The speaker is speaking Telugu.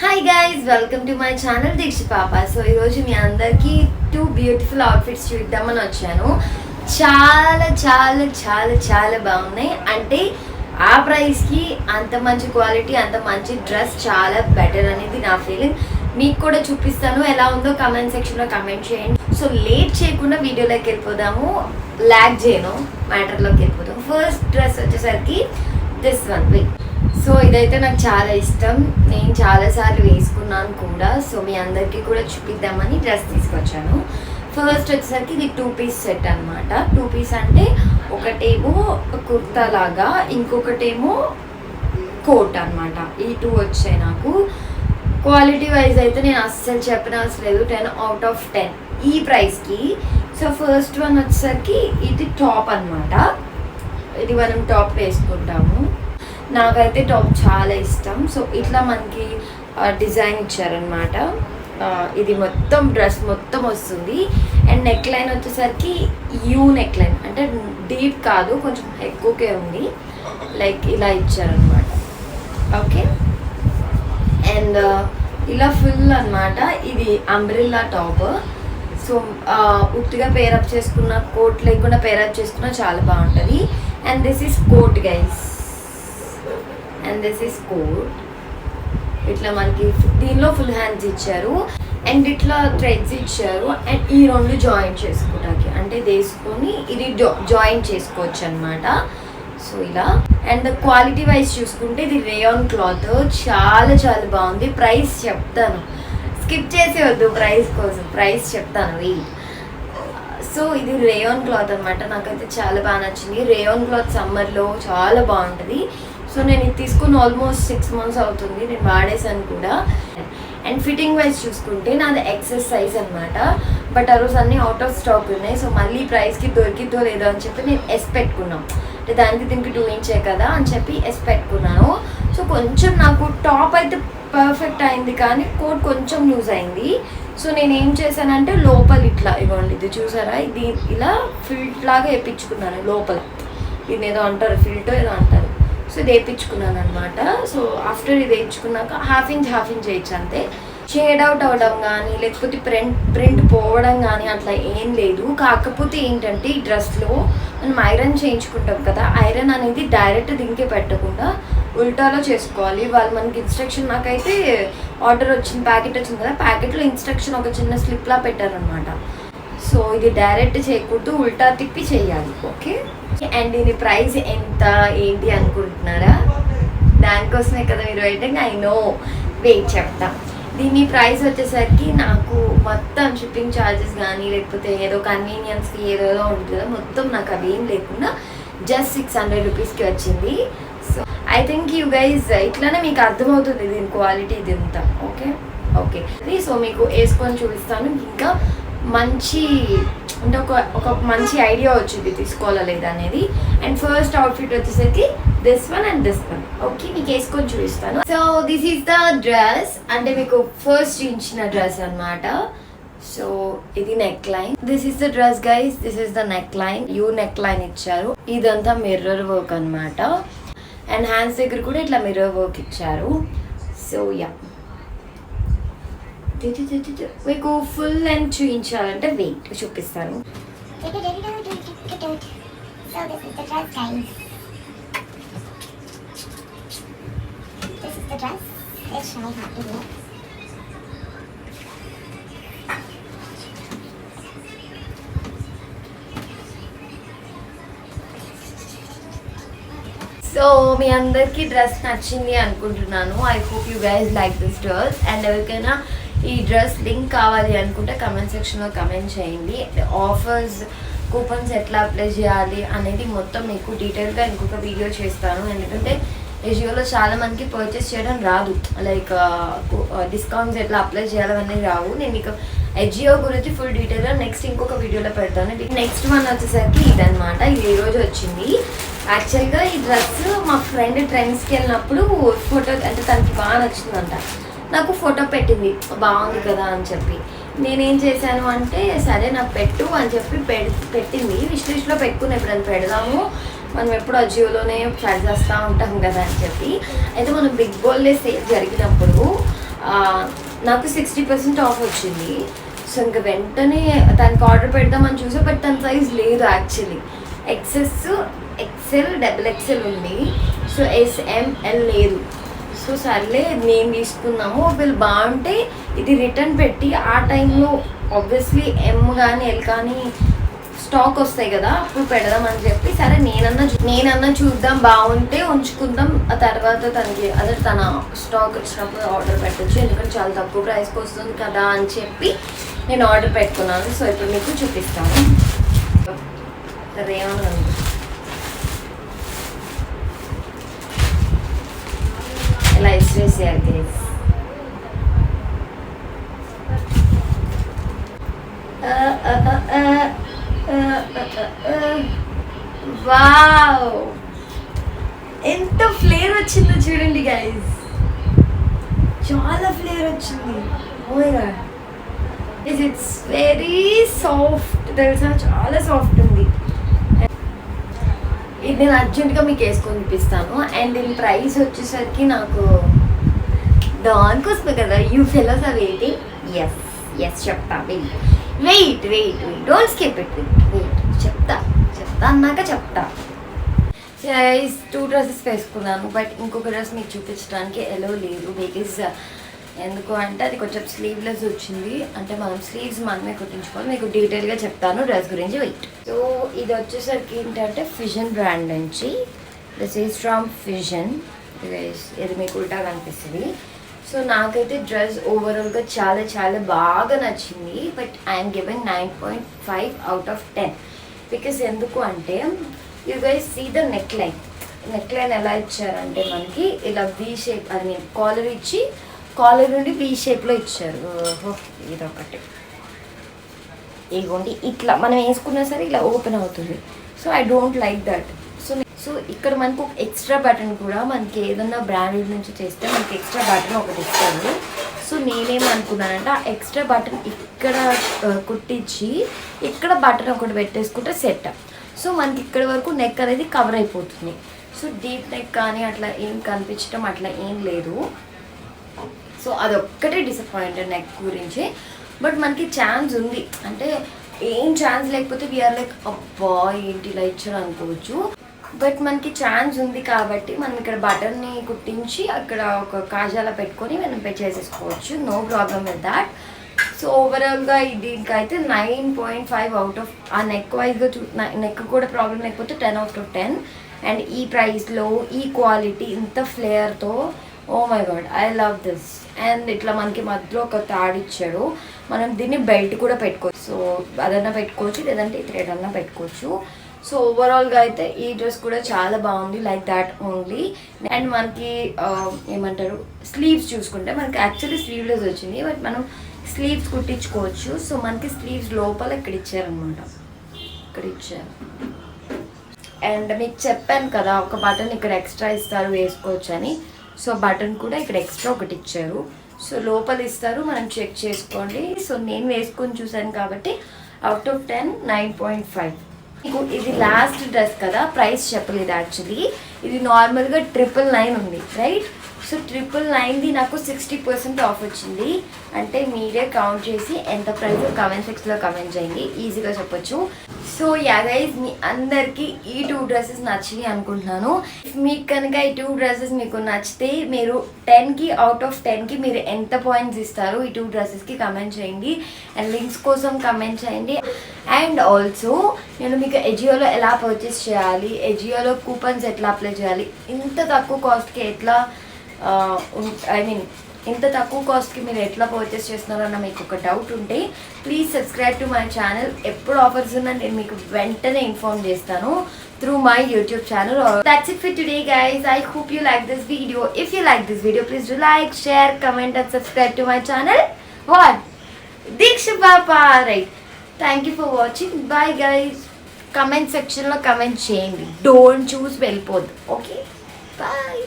Hi guys, welcome to my channel Deeksha Papa. So ఈరోజు మీ అందరికీ 2 బ్యూటిఫుల్ అవుట్ఫిట్స్ చూద్దామని వచ్చాను. చాలా చాలా చాలా చాలా బాగున్నాయి. అంటే ఆ ప్రైస్కి అంత మంచి క్వాలిటీ, అంత మంచి డ్రెస్ చాలా బెటర్ అనేది నా ఫీలింగ్. మీకు కూడా చూపిస్తాను, ఎలా ఉందో కమెంట్ సెక్షన్లో కమెంట్ చేయండి. సో లేట్ చేయకుండా వీడియోలోకి వెళ్ళిపోదాము, లాగ్ చేయను, మ్యాటర్లోకి వెళ్ళిపోదాం. ఫస్ట్ డ్రెస్ వచ్చేసరికి దిస్ వన్. సో ఇదైతే నాకు చాలా ఇష్టం, నేను చాలాసార్లు వేసుకున్నాను కూడా. సో మీ అందరికీ కూడా చూపిద్దామని డ్రెస్ తీసుకొచ్చాను. ఫస్ట్ వచ్చేసరికి ఇది 2 పీస్ సెట్ అనమాట. 2 పీస్ అంటే ఒకటేమో కుర్తా లాగా, ఇంకొకటేమో కోట్ అనమాట. ఈ 2 వచ్చాయి నాకు. క్వాలిటీ వైజ్ అయితే నేను అస్సలు చెప్పనవసరం లేదు, 10 out of 10 ఈ ప్రైస్కి. సో ఫస్ట్ వన్ వచ్చేసరికి ఇది టాప్ అనమాట. ఇది మనం టాప్ వేసుకుంటాము. నాకైతే టాప్ చాలా ఇష్టం. సో ఇట్లా మనకి డిజైన్ ఇచ్చారనమాట. ఇది మొత్తం డ్రెస్ మొత్తం వస్తుంది. అండ్ నెక్ లైన్ వచ్చేసరికి యూ నెక్ లైన్, అంటే డీప్ కాదు, కొంచెం ఎక్కువకే ఉంది. లైక్ ఇలా ఇచ్చారనమాట. ఓకే, అండ్ ఇలా ఫుల్ అనమాట. ఇది అంబ్రెల్లా టాప్. సో ఉట్టిగా పేరప్ చేసుకున్న, కోట్ లేకుండా పేరప్ చేసుకున్న చాలా బాగుంటుంది. And this is coat guys, and this is coat. ఇట్లా మనకి దీనిలో ఫుల్ హ్యాండ్స్ ఇచ్చారు అండ్ ఇట్లా థ్రెడ్స్ ఇచ్చారు. అండ్ ఈ 2 జాయింట్ చేసుకోవడానికి, అంటే వేసుకొని ఇది జాయింట్ చేసుకోవచ్చు అనమాట. సో ఇలా. అండ్ క్వాలిటీ వైజ్ చూసుకుంటే ఇది రేయాన్ క్లాత్, చాలా చాలా బాగుంది. ప్రైస్ చెప్తాను, స్కిప్ చేసేవద్దు ప్రైస్ కోసం, ప్రైస్ చెప్తాను వెయిట్. సో ఇది రేయాన్ క్లాత్ అనమాట. నాకైతే చాలా బాగా నచ్చింది. రేయాన్ క్లాత్ సమ్మర్లో చాలా బాగుంటుంది. సో నేను ఇది తీసుకుని ఆల్మోస్ట్ 6 months అవుతుంది, నేను వాడేసాను కూడా. అండ్ ఫిట్టింగ్ వైజ్ చూసుకుంటే నాది ఎక్సెస్ సైజ్ అనమాట. బట్ ఆ రోజు అన్నీ అవుట్ ఆఫ్ స్టాక్ ఉన్నాయి. సో మళ్ళీ ప్రైస్కి దొరికిద్దో లేదో అని చెప్పి నేను ఎస్ పెట్టుకున్నాను. అంటే దానికి దీనికి 2 ఇంచే కదా అని చెప్పి ఎస్ పెట్టుకున్నాను. సో కొంచెం నాకు టాప్ అయితే పర్ఫెక్ట్ అయింది, కానీ కోట్ కొంచెం లూజ్ అయింది. సో నేను ఏం చేశానంటే లోపల ఇట్లా ఇవ్వండి, ఇది చూసారా, ఇది ఇలా ఫిల్ట్ లాగా వేయించుకున్నాను లోపల. ఇది ఏదో అంటారు, ఫిల్టో ఏదో అంటారు. సో ఇది వేయించుకున్నాను అనమాట. సో ఆఫ్టర్ ఇది వేయించుకున్నాక హాఫ్ ఇంచ్ వేయచ్చు అంతే. షేడ్ అవుట్ అవ్వడం కానీ లేకపోతే ప్రింట్ పోవడం కానీ అట్లా ఏం లేదు. కాకపోతే ఏంటంటే ఈ డ్రెస్లో మనం ఐరన్ చేయించుకుంటాం కదా, ఐరన్ అనేది డైరెక్ట్ దీనికే పెట్టకుండా ఉల్టాలో చేసుకోవాలి. వాళ్ళు మనకి ఇన్స్ట్రక్షన్, నాకైతే ఆర్డర్ వచ్చింది, ప్యాకెట్ వచ్చింది కదా, ప్యాకెట్లో ఇన్స్ట్రక్షన్ ఒక చిన్న స్లిప్లా పెట్టారనమాట. సో ఇది డైరెక్ట్ చేయకూడదు, ఉల్టా తిప్పి చేయాలి. ఓకే, అండ్ ఇది ప్రైస్ ఎంత ఏంటి అనుకుంటున్నారా? దానికోసమే కదా మీరు వెయిటింగ్. ఐ నో, వెయిట్ చెప్తా. దీని ప్రైస్ వచ్చేసరికి నాకు మొత్తం షిప్పింగ్ ఛార్జెస్ కానీ లేకపోతే ఏదో కన్వీనియన్స్కి ఏదో ఉంటుంది కదా, మొత్తం నాకు అవి ఏం లేకుండా జస్ట్ 600 రూపీస్కి వచ్చింది. So I think you guys ఇట్లానే మీకు అర్థమవుతుంది దీని క్వాలిటీ ఇది అంతా. ఓకే ఓకే, సో మీకు వేసుకొని చూపిస్తాను. ఇంకా మంచి అంటే ఒక మంచి ఐడియా వచ్చింది తీసుకోవాలా లేదా అనేది. అండ్ ఫస్ట్ అవుట్ఫిట్ వచ్చేసరికి this one and this one. Okay, మీకు వేసుకొని చూపిస్తాను. So this is the dress, అంటే మీకు ఫస్ట్ ఇచ్చిన డ్రెస్ అనమాట. సో ఇది neck line. This is the dress guys, this is the neck line. U neck line ఇచ్చారు. ఇదంతా మిర్రర్ వర్క్ అనమాట. అండ్ హ్యాండ్స్ దగ్గర కూడా ఇట్లా మిర్రర్ వర్క్ ఇచ్చారు. సో యా, మీకు ఫుల్ లెంత్ చూపించాలంటే వెయిట్ చూపిస్తాను. సో మీ అందరికీ డ్రెస్ నచ్చింది అనుకుంటున్నాను. I hope you guys like this dress. And ఎవరికైనా ఈ డ్రెస్ లింక్ కావాలి అనుకుంటే కమెంట్ సెక్షన్లో కమెంట్ చేయండి. ఆఫర్స్, కూపన్స్ ఎట్లా అప్లై చేయాలి అనేది మొత్తం మీకు డీటెయిల్గా ఇంకొక వీడియో చేస్తాను. ఎందుకంటే ఎజియోలో చాలా మందికి పర్చేస్ చేయడం రాదు, లైక్ డిస్కౌంట్స్ ఎట్లా అప్లై చేయాలనేది రావు. నేను మీకు ఎజియో గురించి ఫుల్ డీటెయిల్గా నెక్స్ట్ ఇంకొక వీడియోలో పెడతాను. నెక్స్ట్ వన్ వచ్చేసరికి ఇదనమాట. ఇది ఈ రోజు వచ్చింది. యాక్చువల్గా ఈ డ్రెస్ మా ఫ్రెండ్ ట్రెండ్స్కి వెళ్ళినప్పుడు ఫోటో, అంటే తనకి బాగా నచ్చిందంట, నాకు ఫోటో పెట్టింది బాగుంది కదా అని చెప్పి. నేనేం చేశాను అంటే సరే నాకు పెట్టు అని చెప్పి పెట్టింది. విష్ లిస్ట్లో పెట్టుకుని ఎప్పుడైనా పెడదాము, మనం ఎప్పుడు అజియోలోనే ఫ్యాడ్ చేస్తూ ఉంటాం కదా అని చెప్పి. అయితే మనం బిగ్ బాల్ సేల్ జరిగినప్పుడు నాకు 60% ఆఫ్ వచ్చింది. సో ఇంకా వెంటనే తనకి ఆర్డర్ పెడదామని చూసా, బట్ తన సైజ్ లేదు యాక్చువల్లీ. ఎక్సెల్ డబుల్ ఎక్సెల్ ఉంది, సో SML లేదు. సో సర్లే నేను తీసుకున్నాము, వీళ్ళు బాగుంటే ఇది రిటర్న్ పెట్టి ఆ టైంలో ఆబ్వియస్లీ M కానీ L కానీ స్టాక్ వస్తాయి కదా, అప్పుడు పెడదామని చెప్పి సరే నేనన్నా చూద్దాం, బాగుంటే ఉంచుకుందాం, ఆ తర్వాత తనకి అదే తన స్టాక్ వచ్చినప్పుడు ఆర్డర్ పెట్టచ్చు, ఎందుకంటే చాలా తక్కువ ప్రైస్కి వస్తుంది కదా అని చెప్పి నేను ఆర్డర్ పెట్టుకున్నాను. సో ఇప్పుడు మీకు చూపిస్తాను. రేవన్ ఇలా ఇచ్చేసేయాలి గైస్. వావ్, ఎంత ఫ్లేవర్ వచ్చిందో చూడండి గైస్, చాలా ఫ్లేవర్ వచ్చింది. Oh my God, it's very soft తెలుసా, చాలా సాఫ్ట్ ఉంది. ఇది నేను అర్జెంట్గా మీకు వేసుకొని చూపిస్తాను. అండ్ దీని ప్రైస్ వచ్చేసరికి నాకు దానికోసమే కదా you fellows are waiting. Yes చెప్తా, wait don't skip it, wait చెప్తా అన్నాక చెప్తా. 2 డ్రెస్సెస్ వేసుకున్నాను, బట్ ఇంకొక డ్రెస్ మీకు చూపించడానికి ఎలా లేదు, బికాజ్ ఎందుకు అంటే అది కొంచెం స్లీవ్లెస్ వచ్చింది, అంటే మనం స్లీవ్స్ మనమే కుట్టించుకోవాలి. మీకు డీటెయిల్గా చెప్తాను డ్రెస్ గురించి, వెయిట్. సో ఇది వచ్చేసరికి ఏంటంటే ఫిజన్ బ్రాండ్ నుంచి, దిస్ ఈజ్ ఫ్రమ్ ఫిజన్. ఇది మీకు ఉల్టా కనిపిస్తుంది. సో నాకైతే డ్రెస్ ఓవరాల్గా చాలా బాగా నచ్చింది, but I'm giving 9.5 out of 10. Because ఎందుకు అంటే you guys see the neckline ఎలా ఇచ్చారంటే మనకి ఇలా V షేప్, అది నేను కాలర్ ఇచ్చి కాలర్ నుండి V షేప్లో ఇచ్చారు. ఇదొకటి ఇగోండి, ఇట్లా మనం వేసుకున్నా సరే ఇలా ఓపెన్ అవుతుంది. So I don't like that. So ఇక్కడ మనకు ఒక ఎక్స్ట్రా బటన్ కూడా, మనకి ఏదన్నా బ్రాండెడ్ నుంచి చేస్తే మనకి ఎక్స్ట్రా బటన్ ఒకటి ఇస్తారు. సో నేనేమనుకున్నానంటే ఆ ఎక్స్ట్రా బటన్ ఇక్కడ కుట్టించి ఇక్కడ బటన్ ఒకటి పెట్టేసుకుంటే సెట్. సో మనకి ఇక్కడ వరకు నెక్ అనేది కవర్ అయిపోతుంది. సో డీప్ నెక్ కానీ అట్లా ఏం కనిపించడం అట్లా ఏం లేదు. సో అదొక్కటే డిసప్పాయింటెడ్ నెక్ గురించి. బట్ మనకి ఛాన్స్ ఉంది, అంటే ఏం ఛాన్స్ లేకపోతే వీఆర్ లైక్ అబ్బా ఏంటి ఇలా ఇచ్చారు అనుకోవచ్చు. బట్ మనకి ఛాన్స్ ఉంది కాబట్టి మనం ఇక్కడ బటన్ని కుట్టించి అక్కడ ఒక కాజాల పెట్టుకొని మనం చేసేసుకోవచ్చు, no problem with that. So ఓవరాల్గా దీనికైతే 9.5 out of, ఆ నెక్ వైజ్గా నెక్ కూడా ప్రాబ్లం లేకపోతే 10 out of 10. అండ్ ఈ ప్రైస్లో ఈ క్వాలిటీ ఇంత ఫ్లేవర్తో, oh my god I love this. And ఇట్లా మనకి మధ్యలో ఒక తాడు ఇచ్చాడు, మనం దీన్ని బెల్ట్ కూడా పెట్టుకోవచ్చు. సో అదన్నా పెట్టుకోవచ్చు, లేదంటే థ్రెడ్ అన్నా పెట్టుకోవచ్చు. సో ఓవరాల్గా అయితే ఈ డ్రెస్ కూడా చాలా బాగుంది, లైక్ దాట్ ఓన్లీ. అండ్ మనకి ఏమంటారు స్లీవ్స్ చూసుకుంటే మనకి యాక్చువల్లీ స్లీవ్లెస్ వచ్చింది, బట్ మనం స్లీవ్స్ కుట్టించుకోవచ్చు. సో మనకి స్లీవ్స్ లోపల ఇక్కడ ఇచ్చారనమాట, ఇక్కడ ఇచ్చారు. అండ్ మీకు చెప్పాను కదా ఒక బటన్ ఇక్కడ ఎక్స్ట్రా ఇస్తారు వేసుకోవచ్చు అని. సో బటన్ కూడా ఇక్కడ ఎక్స్ట్రా ఒకటి ఇచ్చారు. సో లోపల ఇస్తారు, మనం చెక్ చేసుకోండి. సో నేను వేసుకొని చూసాను కాబట్టి out of 10 9.5. ఇది లాస్ట్ డ్రెస్ కదా, ప్రైస్ చెప్పలేదు యాక్చువల్లీ. ఇది నార్మల్గా 999 ఉంది రైట్. సో 999ది నాకు 60% ఆఫ్ వచ్చింది. అంటే మీరే కౌంట్ చేసి ఎంత ప్రైస్ కమెంట్ సెక్షన్లో కమెంట్ చేయండి, ఈజీగా చెప్పొచ్చు. సో యా గైస్, మీ అందరికీ ఈ 2 డ్రెస్సెస్ నచ్చినాయి అనుకుంటున్నాను. మీకు కనుక ఈ 2 డ్రెస్సెస్ మీకు నచ్చితే మీరు 10కి out of 10కి మీరు ఎంత పాయింట్స్ ఇస్తారు ఈ 2 డ్రెస్సెస్కి కమెంట్ చేయండి. అండ్ లింక్స్ కోసం కమెంట్ చేయండి. అండ్ ఆల్సో నేను మీకు ఎజియోలో ఎలా పర్చేస్ చేయాలి, ఎజియోలో కూపన్స్ ఎట్లా అప్లై చేయాలి, ఇంత తక్కువ కాస్ట్కి ఎట్లా ఇంత తక్కువ కాస్ట్కి మీరు ఎట్లా పర్చేస్ చేస్తున్నారన్న మీకు ఒక డౌట్ ఉంటే please subscribe to my channel. ఎప్పుడు ఆఫర్స్ ఉన్నా నేను మీకు వెంటనే ఇన్ఫార్మ్ చేస్తాను through my YouTube channel. That's it for today guys. I hope you like this video. If you like this video, please do like, share, comment and subscribe to my channel. What? Diksha Papa, right? Thank you for watching. Bye guys. Comment section lo comment cheyandi. Don't choose వెళ్ళిపోద్దు. Okay? Bye.